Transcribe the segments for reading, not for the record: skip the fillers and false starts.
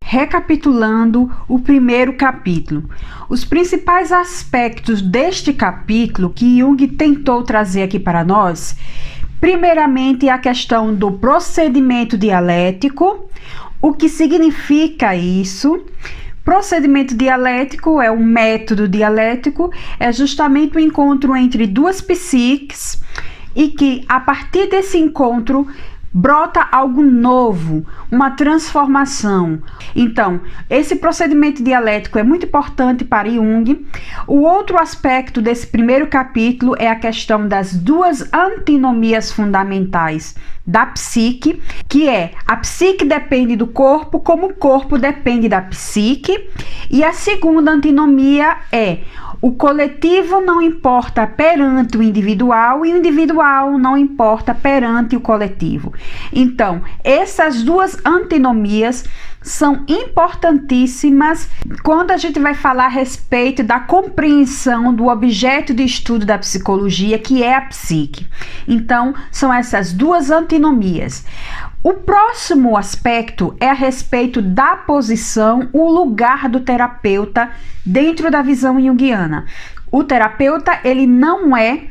recapitulando o primeiro capítulo. Os principais aspectos deste capítulo que Jung tentou trazer aqui para nós, primeiramente a questão do procedimento dialético, o que significa isso. Procedimento dialético é um método dialético, é justamente o encontro entre duas psiques e que a partir desse encontro brota algo novo, uma transformação. Então, esse procedimento dialético é muito importante para Jung. O outro aspecto desse primeiro capítulo é a questão das duas antinomias fundamentais da psique, que é a psique depende do corpo, como o corpo depende da psique. E a segunda antinomia é o coletivo não importa perante o individual e o individual não importa perante o coletivo. Então, essas duas antinomias são importantíssimas quando a gente vai falar a respeito da compreensão do objeto de estudo da psicologia, que é a psique. Então, são essas duas antinomias. O próximo aspecto é a respeito da posição, o lugar do terapeuta dentro da visão junguiana. O terapeuta, ele não é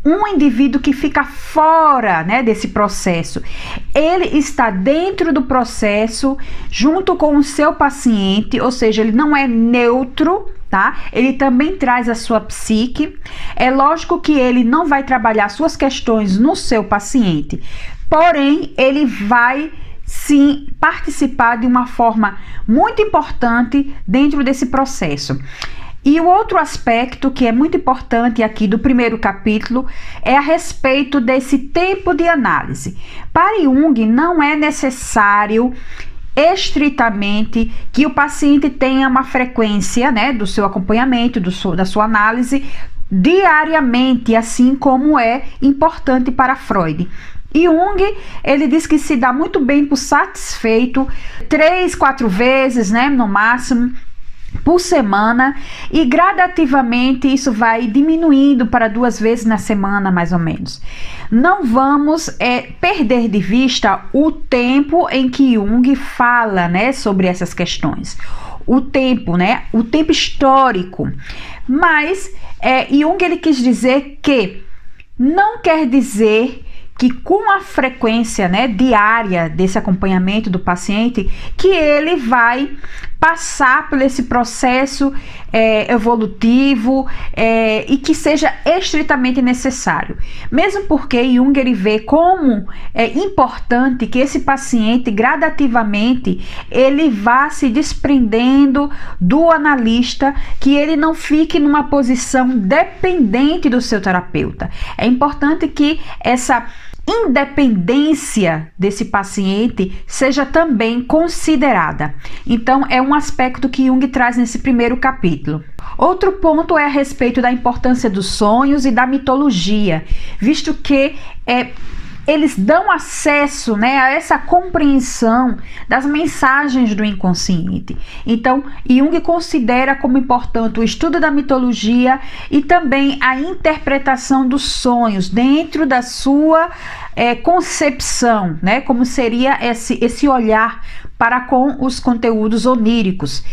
um indivíduo que fica fora, né, desse processo. Ele está dentro do processo junto com o seu paciente, ou seja, ele não é neutro, tá? Ele também traz a sua psique. É lógico que ele não vai trabalhar suas questões no seu paciente, porém, ele vai sim participar de uma forma muito importante dentro desse processo. E o outro aspecto que é muito importante aqui do primeiro capítulo é a respeito desse tempo de análise. Para Jung, não é necessário estritamente que o paciente tenha uma frequência, né, do seu acompanhamento, da sua análise diariamente, assim como é importante para Freud. E Jung, ele diz que se dá muito bem por satisfeito 3, 4 vezes, né, no máximo, por semana, e gradativamente isso vai diminuindo para 2 vezes na semana, mais ou menos. Não vamos perder de vista o tempo em que Jung fala, né, sobre essas questões. O tempo, né, o tempo histórico. Mas Jung, ele quis dizer que não quer dizer que com a frequência, né, diária desse acompanhamento do paciente, que ele vai passar por esse processo evolutivo e que seja estritamente necessário. Mesmo porque Jung, ele vê como é importante que esse paciente gradativamente ele vá se desprendendo do analista, que ele não fique numa posição dependente do seu terapeuta. É importante que essa independência desse paciente seja também considerada. Então, é um aspecto que Jung traz nesse primeiro capítulo. Outro ponto é a respeito da importância dos sonhos e da mitologia, visto que eles dão acesso, né, a essa compreensão das mensagens do inconsciente. Então, Jung considera como importante o estudo da mitologia e também a interpretação dos sonhos dentro da sua concepção, né, como seria esse olhar para com os conteúdos oníricos.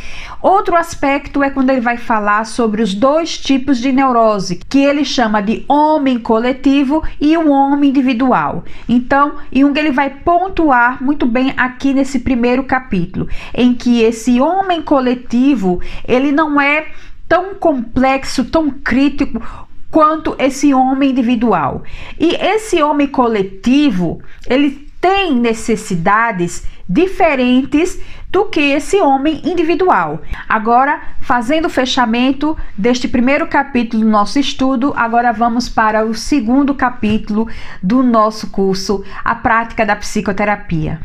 Outro aspecto é quando ele vai falar sobre os 2 tipos de neurose, que ele chama de homem coletivo e o homem individual. Então, Jung, ele vai pontuar muito bem aqui nesse primeiro capítulo, em que esse homem coletivo, ele não é tão complexo, tão crítico quanto esse homem individual. E esse homem coletivo, ele tem necessidades diferentes do que esse homem individual. Agora, fazendo o fechamento deste primeiro capítulo do nosso estudo, agora vamos para o segundo capítulo do nosso curso, a prática da psicoterapia.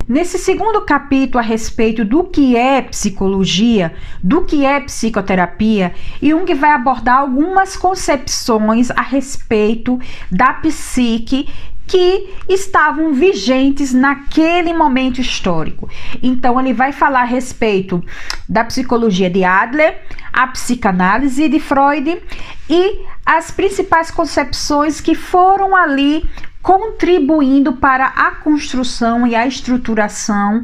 Nesse segundo capítulo a respeito do que é psicologia, do que é psicoterapia, Jung vai abordar algumas concepções a respeito da psique que estavam vigentes naquele momento histórico. Então, ele vai falar a respeito da psicologia de Adler, a psicanálise de Freud e as principais concepções que foram ali contribuindo para a construção e a estruturação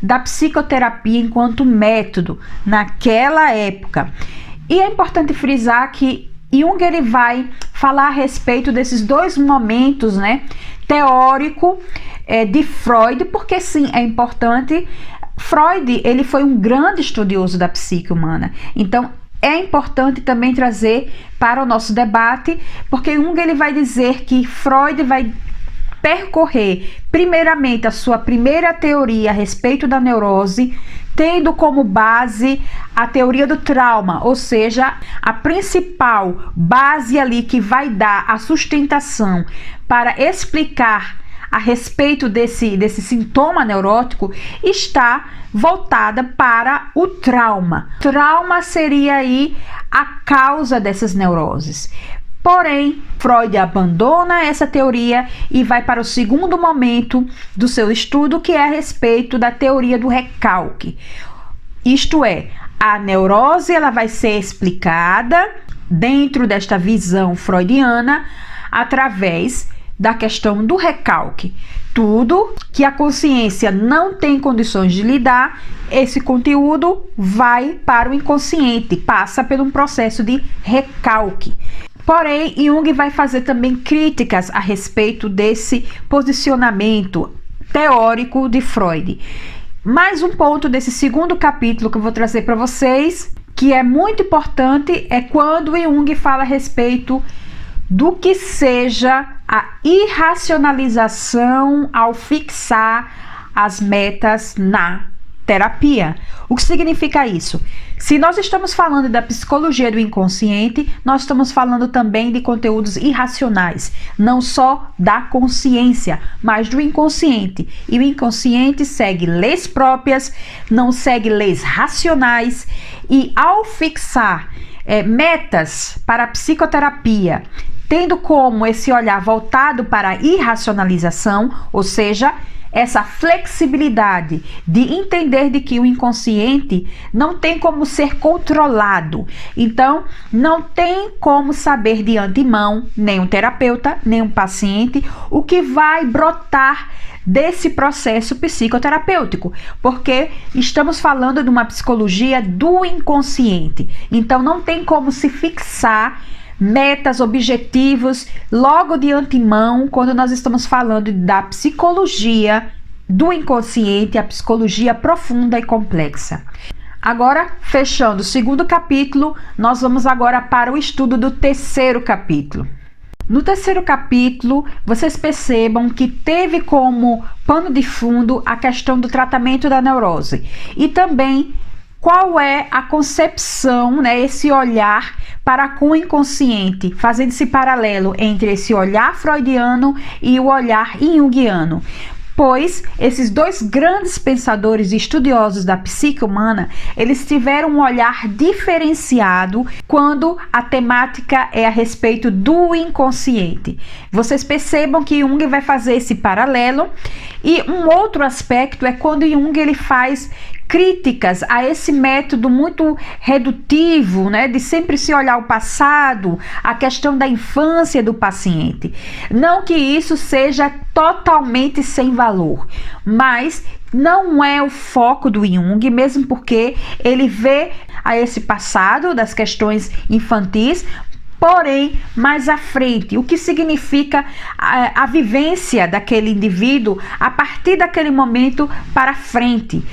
da psicoterapia enquanto método naquela época. E é importante frisar que Jung ele vai falar a respeito desses dois momentos, né, teórico de Freud, porque sim, é importante. Freud ele foi um grande estudioso da psique humana, então é importante também trazer para o nosso debate, porque Jung ele vai dizer que Freud vai percorrer primeiramente a sua primeira teoria a respeito da neurose, tendo como base a teoria do trauma, ou seja, a principal base ali que vai dar a sustentação para explicar a respeito desse sintoma neurótico está voltada para o trauma. Trauma seria aí a causa dessas neuroses. Porém, Freud abandona essa teoria e vai para o segundo momento do seu estudo, que é a respeito da teoria do recalque. Isto é, a neurose ela vai ser explicada dentro desta visão freudiana através da questão do recalque. Tudo que a consciência não tem condições de lidar, esse conteúdo vai para o inconsciente, passa por um processo de recalque. Porém, Jung vai fazer também críticas a respeito desse posicionamento teórico de Freud. Mais um ponto desse segundo capítulo que eu vou trazer para vocês, que é muito importante, é quando Jung fala a respeito do que seja a irracionalização ao fixar as metas na terapia. O que significa isso? Se nós estamos falando da psicologia do inconsciente, nós estamos falando também de conteúdos irracionais, não só da consciência, mas do inconsciente. E o inconsciente segue leis próprias, não segue leis racionais, e ao fixar metas para a psicoterapia, tendo como esse olhar voltado para a irracionalização, ou seja, essa flexibilidade de entender de que o inconsciente não tem como ser controlado. Então, não tem como saber de antemão, nem um terapeuta, nem um paciente, o que vai brotar desse processo psicoterapêutico, porque estamos falando de uma psicologia do inconsciente. Então, não tem como se fixar metas, objetivos, logo de antemão, quando nós estamos falando da psicologia do inconsciente, a psicologia profunda e complexa. Agora, fechando o segundo capítulo, nós vamos agora para o estudo do terceiro capítulo. No terceiro capítulo, vocês percebam que teve como pano de fundo a questão do tratamento da neurose e também qual é a concepção, né, esse olhar para com o inconsciente, fazendo esse paralelo entre esse olhar freudiano e o olhar junguiano. Pois esses dois grandes pensadores e estudiosos da psique humana, eles tiveram um olhar diferenciado quando a temática é a respeito do inconsciente. Vocês percebam que Jung vai fazer esse paralelo, e um outro aspecto é quando Jung ele faz críticas a esse método muito redutivo, né, de sempre se olhar o passado, a questão da infância do paciente. Não que isso seja totalmente sem valor, mas não é o foco do Jung, mesmo porque ele vê a esse passado das questões infantis, porém, mais à frente, o que significa a vivência daquele indivíduo a partir daquele momento para frente.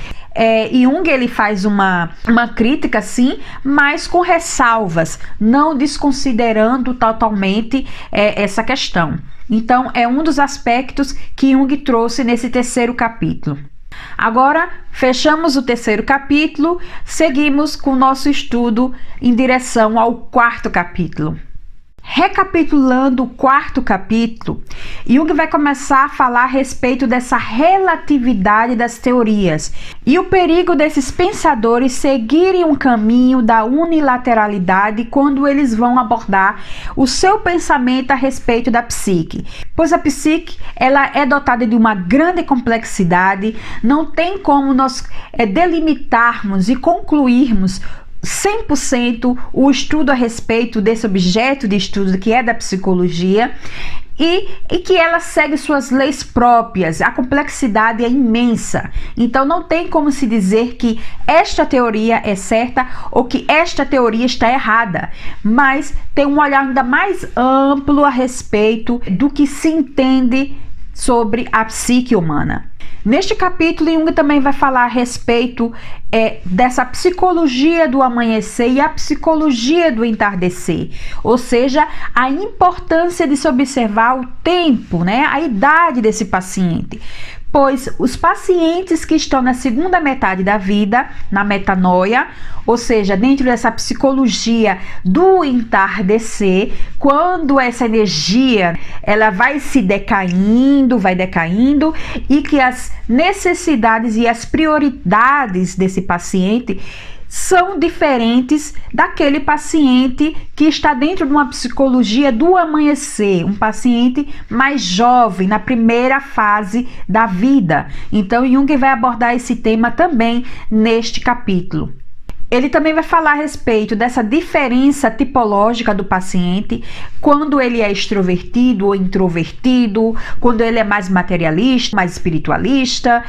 Jung ele faz uma crítica, sim, mas com ressalvas, não desconsiderando totalmente essa questão. Então, é um dos aspectos que Jung trouxe nesse terceiro capítulo. Agora, fechamos o terceiro capítulo, seguimos com o nosso estudo em direção ao quarto capítulo. Recapitulando o quarto capítulo, Jung vai começar a falar a respeito dessa relatividade das teorias e o perigo desses pensadores seguirem um caminho da unilateralidade quando eles vão abordar o seu pensamento a respeito da psique. Pois a psique ela é dotada de uma grande complexidade, não tem como nós delimitarmos e concluirmos 100% o estudo a respeito desse objeto de estudo que é da psicologia, e que ela segue suas leis próprias. A complexidade é imensa. Então não tem como se dizer que esta teoria é certa ou que esta teoria está errada, mas tem um olhar ainda mais amplo a respeito do que se entende sobre a psique humana. Neste capítulo, Jung também vai falar a respeito dessa psicologia do amanhecer e a psicologia do entardecer, ou seja, a importância de se observar o tempo, né, a idade desse paciente. Pois os pacientes que estão na segunda metade da vida, na metanoia, ou seja, dentro dessa psicologia do entardecer, quando essa energia ela vai se decaindo, e que as necessidades e as prioridades desse paciente são diferentes daquele paciente que está dentro de uma psicologia do amanhecer, um paciente mais jovem, na primeira fase da vida. Então, Jung vai abordar esse tema também neste capítulo. Ele também vai falar a respeito dessa diferença tipológica do paciente, quando ele é extrovertido ou introvertido, quando ele é mais materialista, mais espiritualista,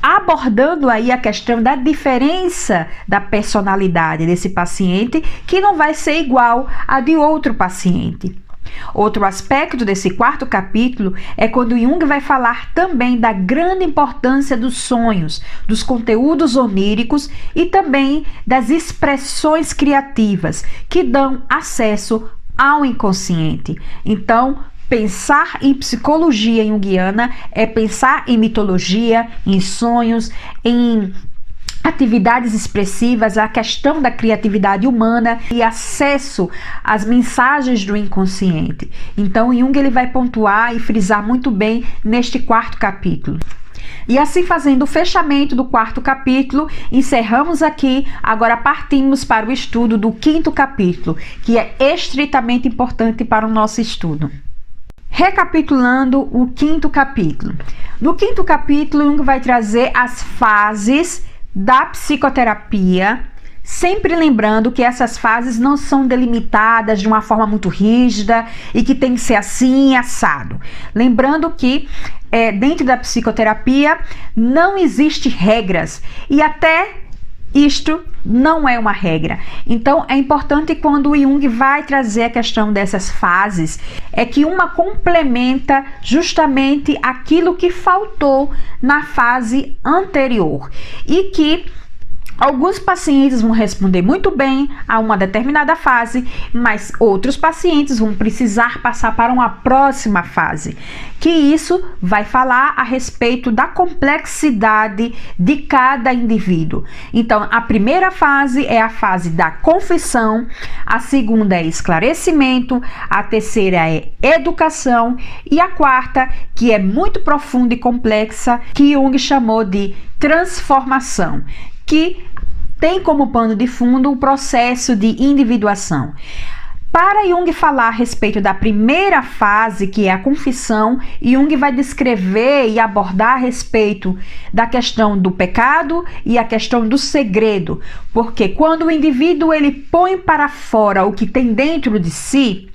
abordando aí a questão da diferença da personalidade desse paciente, que não vai ser igual a de outro paciente. Outro aspecto desse quarto capítulo é quando Jung vai falar também da grande importância dos sonhos, dos conteúdos oníricos e também das expressões criativas que dão acesso ao inconsciente. Então, pensar em psicologia junguiana é pensar em mitologia, em sonhos, em atividades expressivas, a questão da criatividade humana e acesso às mensagens do inconsciente. Então, Jung ele vai pontuar e frisar muito bem neste quarto capítulo. E assim, fazendo o fechamento do quarto capítulo, encerramos aqui. Agora partimos para o estudo do quinto capítulo, que é estritamente importante para o nosso estudo. Recapitulando o quinto capítulo. No quinto capítulo, Jung vai trazer as fases da psicoterapia, sempre lembrando que essas fases não são delimitadas de uma forma muito rígida e que tem que ser assim, assado. Lembrando que dentro da psicoterapia não existe regras e até isto não é uma regra. Então é importante, quando o Jung vai trazer a questão dessas fases, é que uma complementa justamente aquilo que faltou na fase anterior e que alguns pacientes vão responder muito bem a uma determinada fase, mas outros pacientes vão precisar passar para uma próxima fase, que isso vai falar a respeito da complexidade de cada indivíduo. Então, a primeira fase é a fase da confissão, a segunda é esclarecimento, a terceira é educação e a quarta, que é muito profunda e complexa, que Jung chamou de transformação, que tem como pano de fundo o processo de individuação. Para Jung falar a respeito da primeira fase, que é a confissão, Jung vai descrever e abordar a respeito da questão do pecado e a questão do segredo, porque quando o indivíduo ele põe para fora o que tem dentro de si,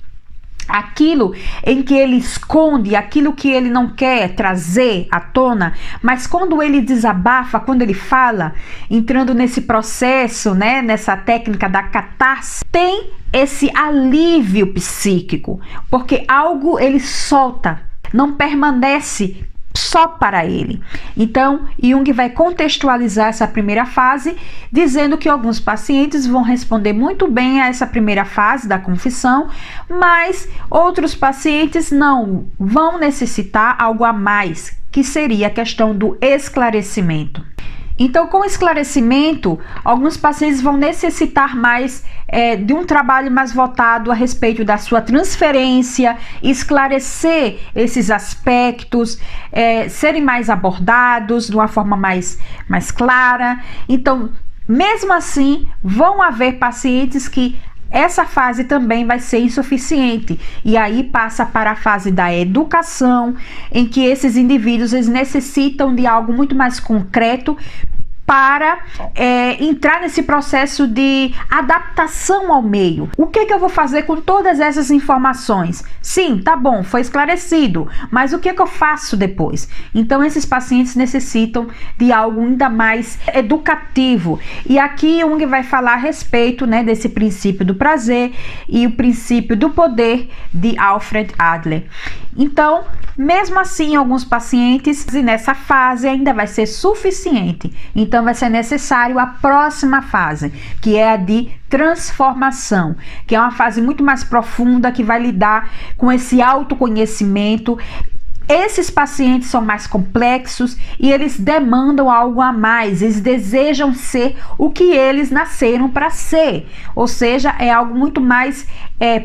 aquilo em que ele esconde, aquilo que ele não quer trazer à tona, mas quando ele desabafa, quando ele fala, entrando nesse processo, né, nessa técnica da catarse, tem esse alívio psíquico, porque algo ele solta, não permanece só para ele. Então, Jung vai contextualizar essa primeira fase, dizendo que alguns pacientes vão responder muito bem a essa primeira fase da confissão, mas outros pacientes não, vão necessitar algo a mais, que seria a questão do esclarecimento. Então, com esclarecimento, alguns pacientes vão necessitar mais de um trabalho mais voltado a respeito da sua transferência, esclarecer esses aspectos, serem mais abordados de uma forma mais clara. Então, mesmo assim, vão haver pacientes que essa fase também vai ser insuficiente, e aí passa para a fase da educação, em que esses indivíduos eles necessitam de algo muito mais concreto para entrar nesse processo de adaptação ao meio. O que eu vou fazer com todas essas informações? Sim, tá bom, foi esclarecido, mas o que eu faço depois? Então, esses pacientes necessitam de algo ainda mais educativo. E aqui Jung vai falar a respeito, né, desse princípio do prazer e o princípio do poder de Alfred Adler. Então, mesmo assim, alguns pacientes, nessa fase ainda vai ser suficiente. Então, vai ser necessário a próxima fase, que é a de transformação, que é uma fase muito mais profunda, que vai lidar com esse autoconhecimento. Esses pacientes são mais complexos e eles demandam algo a mais, eles desejam ser o que eles nasceram para ser, ou seja, é algo muito mais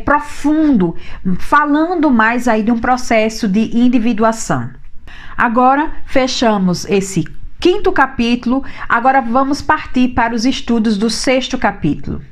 profundo, falando mais aí de um processo de individuação. Agora, fechamos esse 5º capítulo, agora vamos partir para os estudos do 6º capítulo.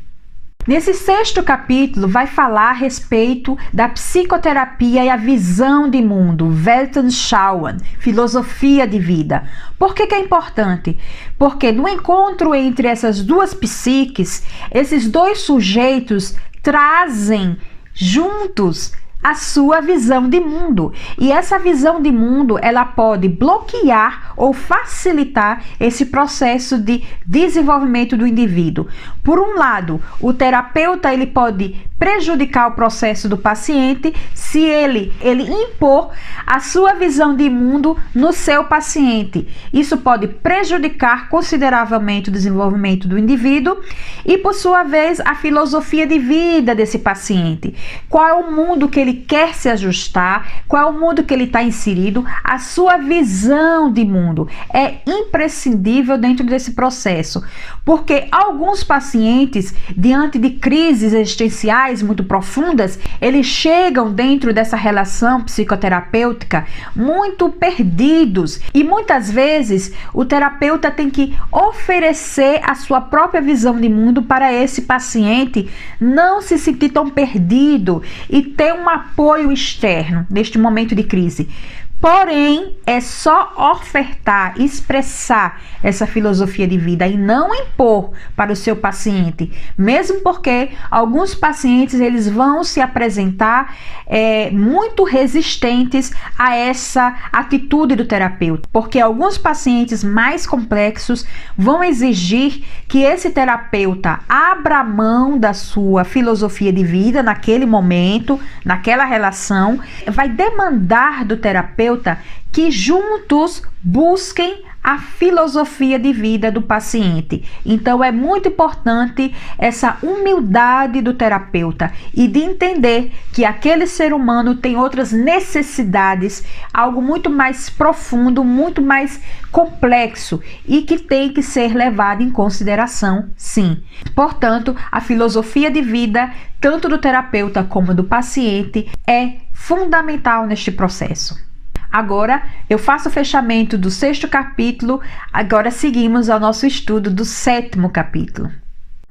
Nesse 6º capítulo vai falar a respeito da psicoterapia e a visão de mundo, Weltanschauung, filosofia de vida. Por que é importante? Porque no encontro entre essas duas psiques, esses dois sujeitos trazem juntos a sua visão de mundo. E essa visão de mundo, ela pode bloquear ou facilitar esse processo de desenvolvimento do indivíduo. Por um lado, o terapeuta ele pode prejudicar o processo do paciente se ele impor a sua visão de mundo no seu paciente. Isso pode prejudicar consideravelmente o desenvolvimento do indivíduo e, por sua vez, a filosofia de vida desse paciente. Qual é o mundo que ele quer se ajustar, qual é o mundo que ele está inserido, a sua visão de mundo é imprescindível dentro desse processo, porque alguns pacientes, diante de crises existenciais muito profundas, eles chegam dentro dessa relação psicoterapêutica muito perdidos e muitas vezes o terapeuta tem que oferecer a sua própria visão de mundo para esse paciente não se sentir tão perdido e ter um apoio externo neste momento de crise. Porém, é só ofertar, expressar essa filosofia de vida e não impor para o seu paciente, mesmo porque alguns pacientes eles vão se apresentar muito resistentes a essa atitude do terapeuta, porque alguns pacientes mais complexos vão exigir que esse terapeuta abra mão da sua filosofia de vida naquele momento, naquela relação, vai demandar do terapeuta que juntos busquem a filosofia de vida do paciente. Então é muito importante essa humildade do terapeuta e de entender que aquele ser humano tem outras necessidades, algo muito mais profundo, muito mais complexo e que tem que ser levado em consideração, sim. Portanto, a filosofia de vida, tanto do terapeuta como do paciente, é fundamental neste processo. Agora, eu faço o fechamento do 6º capítulo, agora seguimos ao nosso estudo do 7º capítulo.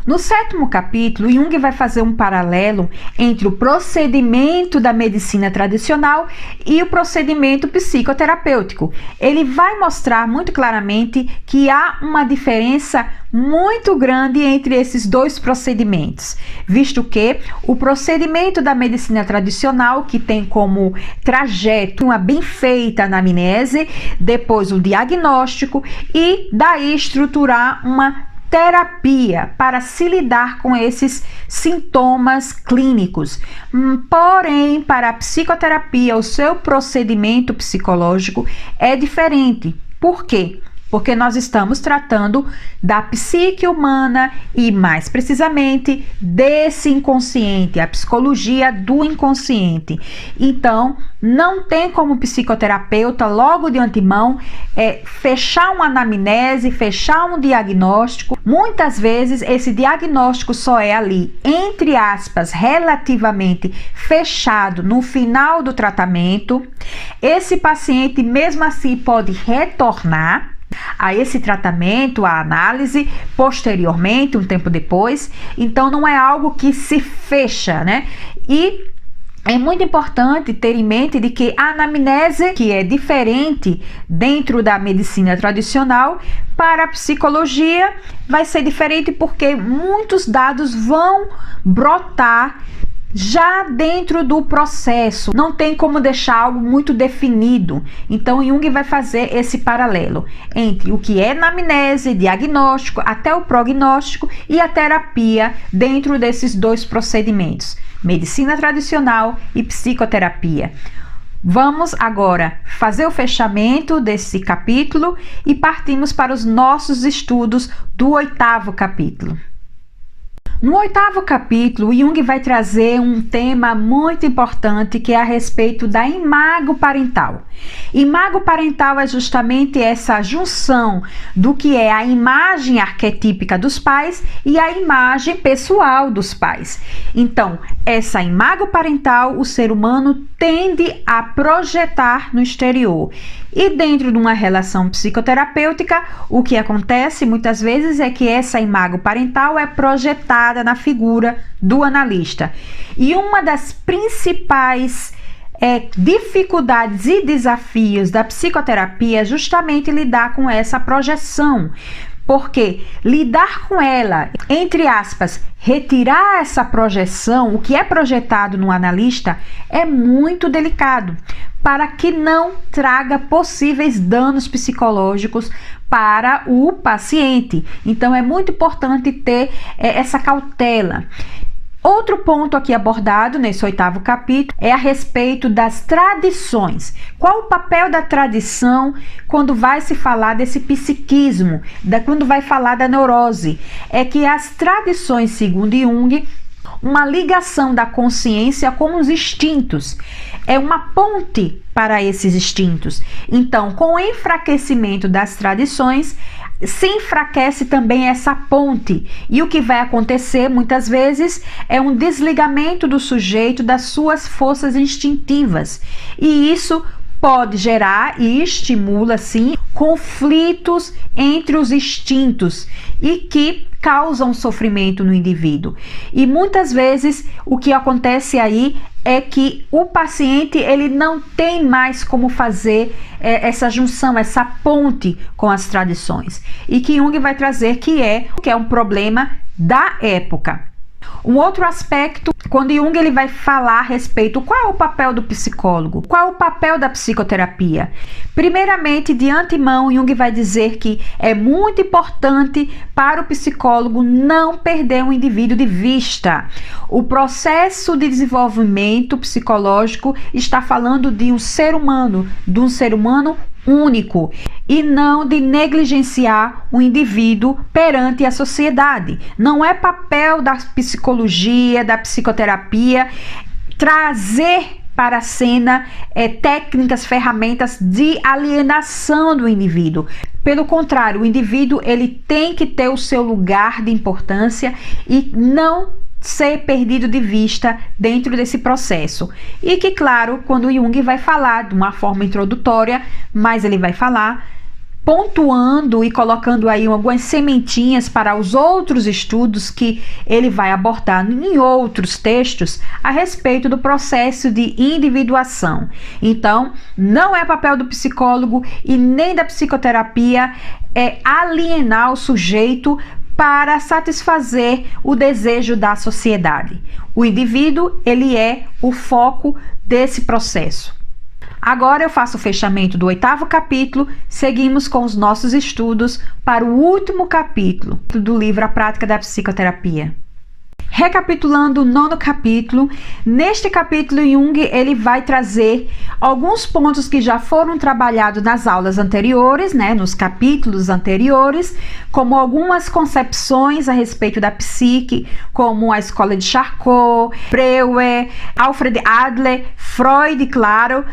No 7º capítulo, Jung vai fazer um paralelo entre o procedimento da medicina tradicional e o procedimento psicoterapêutico. Ele vai mostrar muito claramente que há uma diferença muito grande entre esses dois procedimentos, visto que o procedimento da medicina tradicional, que tem como trajeto uma bem feita anamnese, depois o diagnóstico e daí estruturar uma terapia para se lidar com esses sintomas clínicos. Porém, para a psicoterapia, o seu procedimento psicológico é diferente. Por quê? Porque nós estamos tratando da psique humana e, mais precisamente, desse inconsciente, a psicologia do inconsciente. Então, não tem como psicoterapeuta, logo de antemão, fechar uma anamnese, fechar um diagnóstico. Muitas vezes, esse diagnóstico só é ali, entre aspas, relativamente fechado no final do tratamento. Esse paciente, mesmo assim, pode retornar a esse tratamento, a análise, posteriormente, um tempo depois. Então, não é algo que se fecha, né? E É muito importante ter em mente de que a anamnese, que é diferente dentro da medicina tradicional, para a psicologia vai ser diferente porque muitos dados vão brotar já dentro do processo. Não tem como deixar algo muito definido. Então Jung vai fazer esse paralelo entre o que é anamnese, diagnóstico, até o prognóstico e a terapia dentro desses dois procedimentos. Medicina tradicional e psicoterapia. Vamos agora fazer o fechamento desse capítulo e partimos para os nossos estudos do 8º capítulo. No 8º capítulo, Jung vai trazer um tema muito importante que é a respeito da imago parental. Imago parental é justamente essa junção do que é a imagem arquetípica dos pais e a imagem pessoal dos pais. Então, essa imago parental, o ser humano tende a projetar no exterior. E dentro de uma relação psicoterapêutica, o que acontece muitas vezes é que essa imago parental é projetada na figura do analista. E uma das principais dificuldades e desafios da psicoterapia é justamente lidar com essa projeção. Porque lidar com ela, entre aspas, retirar essa projeção, o que é projetado no analista, é muito delicado, para que não traga possíveis danos psicológicos para o paciente. Então é muito importante ter essa cautela. Outro ponto aqui abordado nesse 8º capítulo é a respeito das tradições. Qual o papel da tradição quando vai se falar desse psiquismo, quando vai falar da neurose? É que as tradições, segundo Jung, uma ligação da consciência com os instintos. É uma ponte para esses instintos. Então, com o enfraquecimento das tradições, se enfraquece também essa ponte. E o que vai acontecer muitas vezes é um desligamento do sujeito das suas forças instintivas. E isso pode gerar e estimula, sim, conflitos entre os instintos e que causam sofrimento no indivíduo. E muitas vezes o que acontece aí é que o paciente ele não tem mais como fazer essa junção, essa ponte com as tradições. E que Jung vai trazer que é um problema da época. Um outro aspecto, quando Jung ele vai falar a respeito qual é o papel do psicólogo, qual é o papel da psicoterapia. Primeiramente, de antemão, Jung vai dizer que é muito importante para o psicólogo não perder o indivíduo de vista. O processo de desenvolvimento psicológico está falando de um ser humano único e não de negligenciar o indivíduo perante a sociedade. Não é papel da psicologia, da psicoterapia trazer para a cena técnicas, ferramentas de alienação do indivíduo. Pelo contrário, o indivíduo ele tem que ter o seu lugar de importância e não ser perdido de vista dentro desse processo. E que, claro, quando Jung vai falar de uma forma introdutória, mas ele vai falar pontuando e colocando aí algumas sementinhas para os outros estudos que ele vai abordar em outros textos a respeito do processo de individuação. Então, não é papel do psicólogo e nem da psicoterapia alienar o sujeito para satisfazer o desejo da sociedade. O indivíduo, ele é o foco desse processo. Agora eu faço o fechamento do 8º capítulo, seguimos com os nossos estudos para o último capítulo do livro A Prática da Psicoterapia. Recapitulando o 9º capítulo, neste capítulo Jung ele vai trazer alguns pontos que já foram trabalhados nas aulas anteriores, nos capítulos anteriores, como algumas concepções a respeito da psique, como a escola de Charcot, Breuer, Alfred Adler, Freud, claro,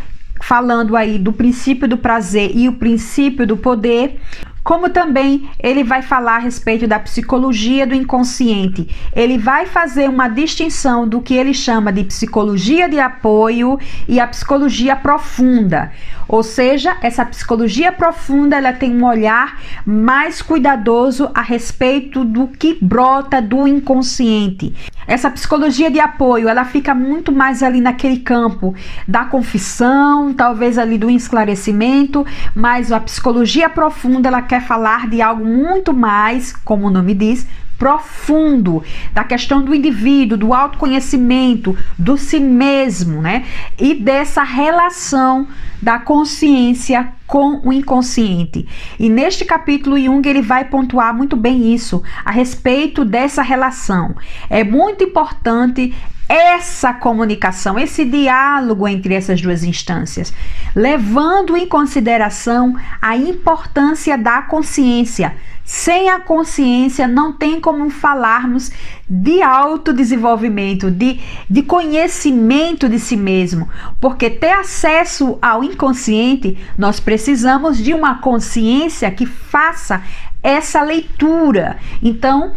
falando aí do princípio do prazer e o princípio do poder, como também ele vai falar a respeito da psicologia do inconsciente. Ele vai fazer uma distinção do que ele chama de psicologia de apoio e a psicologia profunda. Ou seja, essa psicologia profunda, ela tem um olhar mais cuidadoso a respeito do que brota do inconsciente. Essa psicologia de apoio, ela fica muito mais ali naquele campo da confissão, talvez ali do esclarecimento, mas a psicologia profunda, ela quer falar de algo muito mais, como o nome diz, profundo, da questão do indivíduo, do autoconhecimento, do si mesmo, né? E dessa relação da consciência com o inconsciente. E neste capítulo, Jung ele vai pontuar muito bem isso, a respeito dessa relação. É muito importante essa comunicação, esse diálogo entre essas duas instâncias, levando em consideração a importância da consciência. Sem a consciência, não tem como falarmos de autodesenvolvimento, de conhecimento de si mesmo, porque ter acesso ao inconsciente, nós precisamos de uma consciência que faça essa leitura. Então,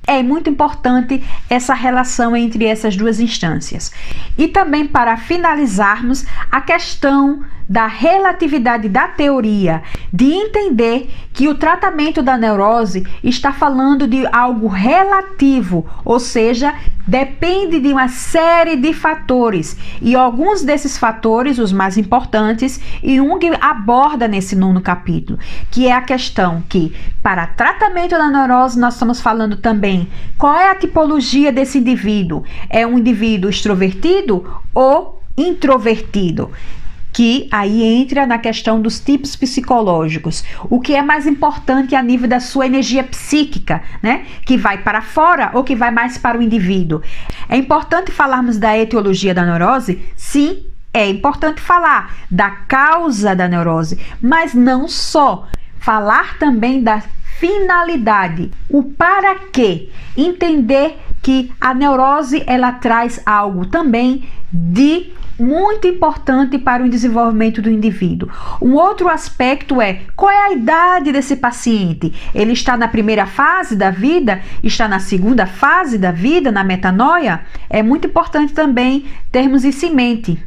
é muito importante essa relação entre essas duas instâncias. E também, para finalizarmos, a questão da relatividade da teoria, de entender que o tratamento da neurose está falando de algo relativo, ou seja, depende de uma série de fatores. E alguns desses fatores, os mais importantes, Jung aborda nesse 9º capítulo, que é a questão que, para tratamento da neurose, nós estamos falando também qual é a tipologia desse indivíduo. É um indivíduo extrovertido ou introvertido? Que aí entra na questão dos tipos psicológicos. O que é mais importante a nível da sua energia psíquica, né? Que vai para fora ou que vai mais para o indivíduo. É importante falarmos da etiologia da neurose? Sim, é importante falar da causa da neurose, mas não só. Falar também da finalidade, o para quê. Entender que a neurose, ela traz algo também de muito importante para o desenvolvimento do indivíduo. Um outro aspecto é qual é a idade desse paciente. Ele está na primeira fase da vida? Está na segunda fase da vida, na metanoia? É muito importante também termos isso em mente.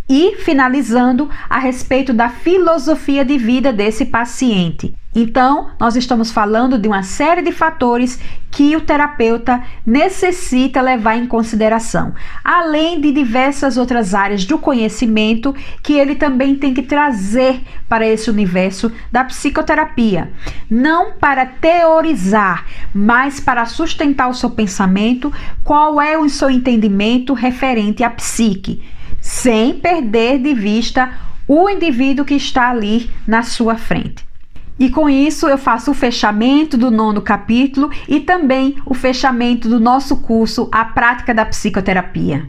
E finalizando a respeito da filosofia de vida desse paciente. Então, nós estamos falando de uma série de fatores que o terapeuta necessita levar em consideração, além de diversas outras áreas do conhecimento que ele também tem que trazer para esse universo da psicoterapia. Não para teorizar, mas para sustentar o seu pensamento, qual é o seu entendimento referente à psique, sem perder de vista o indivíduo que está ali na sua frente. E com isso eu faço o fechamento do 9º capítulo e também o fechamento do nosso curso A Prática da Psicoterapia.